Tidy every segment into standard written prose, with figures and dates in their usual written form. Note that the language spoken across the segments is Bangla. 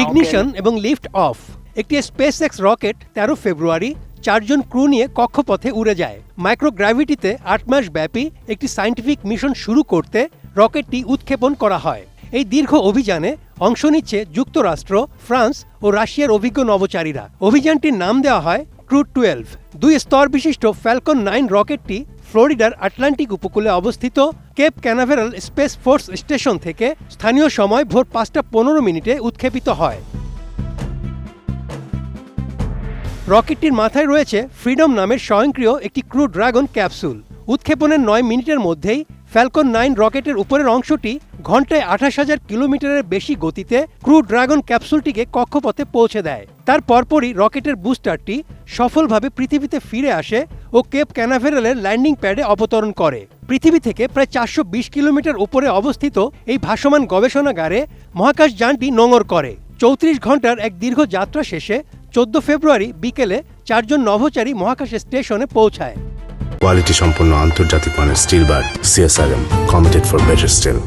ইগনিশন এবং লিফট অফ। একটি স্পেসএক্স রকেট 13 ফেব্রুয়ারি 4 জন ক্রু নিয়ে কক্ষপথে উড়ে যায়। মাইক্রোগ্র্যাভিটিতে 8 মাস ব্যাপী একটি সায়েন্টিফিক মিশন শুরু করতে রকেটটি উৎক্ষেপণ করা হয়। এই দীর্ঘ অভিযানে অংশ নিচ্ছে যুক্তরাষ্ট্র, ফ্রান্স ও রাশিয়ার অভিজ্ঞ নভোচারীরা। অভিযানটির নাম দেওয়া হয় ক্রু 12। 2 স্তর বিশিষ্ট ফ্যালকন 9 রকেটটি ফ্লোরিডার আটলান্টিক উপকূলে অবস্থিত Cape Canaveral Space Force Station থেকে স্থানীয় সময় ভোর 5:15 উৎক্ষেপিত হয়। রকেটটির মাথায় রয়েছে ফ্রিডম নামের স্বয়ংক্রিয় একটি ক্রু ড্রাগন ক্যাপসুল। উৎক্ষেপণের 9 মিনিটের মধ্যেই ফ্যালকন 9 রকেটের উপরের অংশটি ঘন্টায় 28,000 কিলোমিটারের বেশি গতিতে ক্রু ড্রাগন ক্যাপসুলটিকে কক্ষপথে পৌঁছে দেয়। তার পরপরই রকেটের বুস্টারটি সফলভাবে পৃথিবীতে ফিরে আসে ও কেপ ক্যানাভেরালের ল্যান্ডিং প্যাডে অবতরণ করে। পৃথিবী থেকে প্রায় 420 কিলোমিটার উপরে অবস্থিত এই ভাসমান গবেষণাগারে মহাকাশযানটি নোঙর করে। 34 ঘন্টার এক দীর্ঘ যাত্রা শেষে 14 ফেব্রুয়ারি বিকেলে 4 জন নভোচারী মহাকাশ স্টেশনে পৌঁছায়। কোয়ালিটি সম্পন্ন আন্তর্জাতিক মানের still bar CSRM, committed for better still.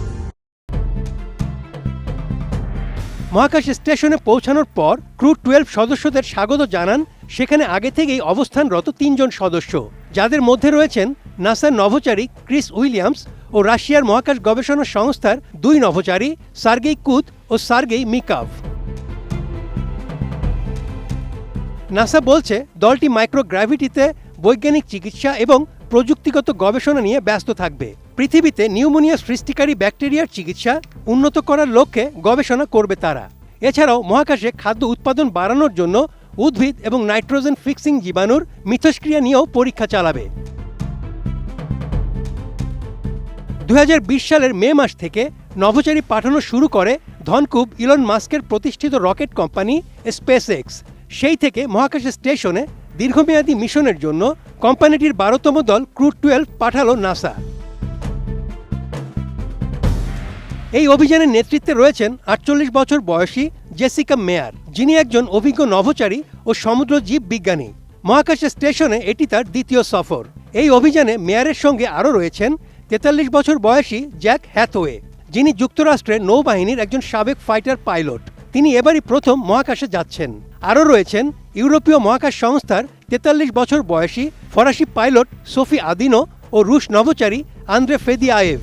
মহাকাশ স্টেশনে পৌঁছানোর পর ক্রু 12 সদস্যদের স্বাগত জানান সেখানে আগে থেকেই অবস্থানরত 3 জন সদস্য, যাদের মধ্যে রয়েছেন নাসার নভোচারী ক্রিস উইলিয়ামস ও রাশিয়ার মহাকাশ গবেষণা সংস্থার 2 নভোচারী সার্গেই কুত ও সার্গেই মিকাভ। নাসা বলছে দলটি মাইক্রোগ্র্যাভিটিতে বৈজ্ঞানিক চিকিৎসা এবং প্রযুক্তিগত গবেষণা নিয়ে ব্যস্ত থাকবে। পৃথিবীতে নিউমোনিয়া সৃষ্টিকারী ব্যাকটেরিয়ার চিকিৎসা উন্নত করার লক্ষ্যে গবেষণা করবে তারা। এছাড়াও মহাকাশে খাদ্য উৎপাদন বাড়ানোর জন্য উদ্ভিদ এবং নাইট্রোজেন ফিক্সিং জীবাণুর মিথস্ক্রিয়া নিয়েও পরীক্ষা চালাবে। 2020 সালের মে মাস থেকে নভোচারী পাঠানো শুরু করে ধনকুব ইলন মাস্কের প্রতিষ্ঠিত রকেট কোম্পানি স্পেসএক্স। সেই থেকে মহাকাশ স্টেশনে দীর্ঘমেয়াদী মিশনের জন্য কোম্পানিটির 12তম দল ক্রু 12 পাঠালো নাসা। এই অভিযানের নেতৃত্বে রয়েছেন 48 বছর বয়সী জেসিকা মেয়ার, যিনি একজন অভিজ্ঞ নভোচারী ও সমুদ্রজীব বিজ্ঞানী। মহাকাশ স্টেশনে এটি তার দ্বিতীয় সফর। এই অভিযানে মেয়ারের সঙ্গে আরও রয়েছেন 43 বছর বয়সী জ্যাক হ্যাথওয়ে, যিনি যুক্তরাষ্ট্রের নৌবাহিনীর একজন সাবেক ফাইটার পাইলট। তিনি এবারই প্রথম মহাকাশে যাচ্ছেন। আরও রয়েছেন ইউরোপীয় মহাকাশ সংস্থার 43 বছর বয়সী ফরাসি পাইলট সোফি আদিনো ও রুশ নভোচারী আন্দ্রে ফেদিয়ায়েভ।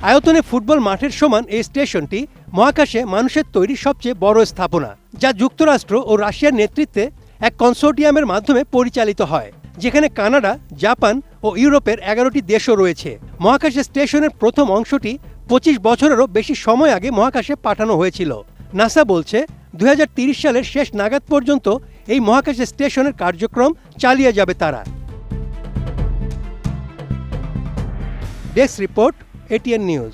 আয়তনে ফুটবল মাঠের সমান এই স্টেশনটি মহাকাশে মানুষের তৈরি সবচেয়ে বড় স্থাপনা, যা যুক্তরাষ্ট্র ও রাশিয়ার নেতৃত্বে এক কনসোর্টিয়ামের মাধ্যমে পরিচালিত হয়, যেখানে কানাডা, জাপান ও ইউরোপের 11টি দেশও রয়েছে। মহাকাশ স্টেশনের প্রথম অংশটি 25 বছরেরও বেশি সময় আগে মহাকাশে পাঠানো হয়েছিল। নাসা বলছে 2030 সালের শেষ নাগাদ পর্যন্ত এই মহাকাশ স্টেশনের কার্যক্রম চালিয়ে যাবে তারা। Desk report, ATN news.